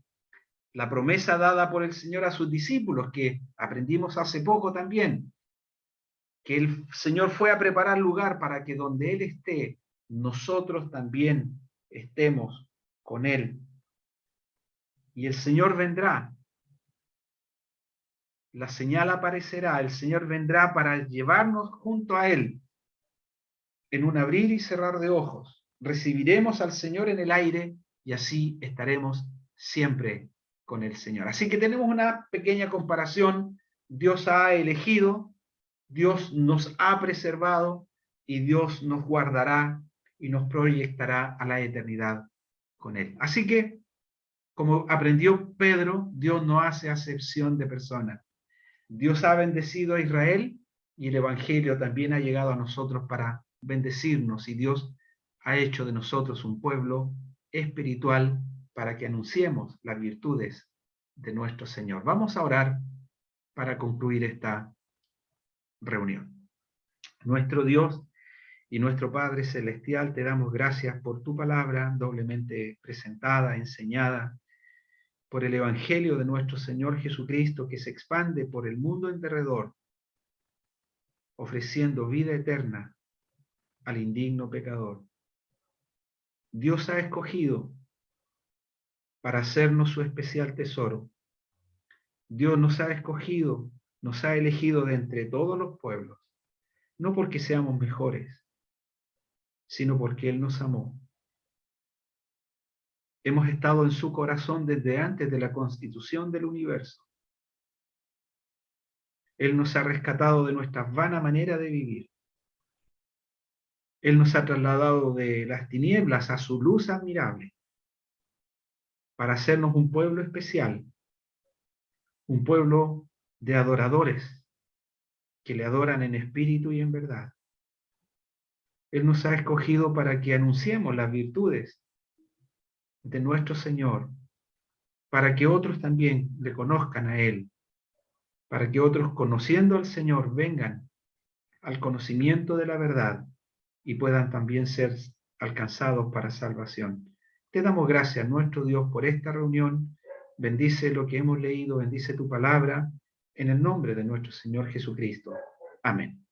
La promesa dada por el Señor a sus discípulos, que aprendimos hace poco también, que el Señor fue a preparar lugar para que donde Él esté, nosotros también estemos con Él. Y el Señor vendrá. La señal aparecerá. El Señor vendrá para llevarnos junto a Él en un abrir y cerrar de ojos. Recibiremos al Señor en el aire y así estaremos siempre con el Señor. Así que tenemos una pequeña comparación. Dios ha elegido, Dios nos ha preservado y Dios nos guardará y nos proyectará a la eternidad con Él. Así que, como aprendió Pedro, Dios no hace acepción de personas. Dios ha bendecido a Israel y el Evangelio también ha llegado a nosotros para bendecirnos, y Dios ha hecho de nosotros un pueblo espiritual para que anunciemos las virtudes de nuestro Señor. Vamos a orar para concluir esta reunión. Nuestro Dios y nuestro Padre Celestial, te damos gracias por tu palabra doblemente presentada, enseñada, por el Evangelio de nuestro Señor Jesucristo que se expande por el mundo en derredor, ofreciendo vida eterna al indigno pecador. Dios ha escogido para hacernos su especial tesoro. Dios nos ha escogido, nos ha elegido de entre todos los pueblos, no porque seamos mejores, sino porque Él nos amó. Hemos estado en su corazón desde antes de la constitución del universo. Él nos ha rescatado de nuestra vana manera de vivir. Él nos ha trasladado de las tinieblas a su luz admirable, para hacernos un pueblo especial, un pueblo de adoradores que le adoran en espíritu y en verdad. Él nos ha escogido para que anunciemos las virtudes de nuestro Señor, para que otros también le conozcan a Él, para que otros, conociendo al Señor, vengan al conocimiento de la verdad y puedan también ser alcanzados para salvación. Te damos gracias, nuestro Dios, por esta reunión. Bendice lo que hemos leído, bendice tu palabra, en el nombre de nuestro Señor Jesucristo. Amén.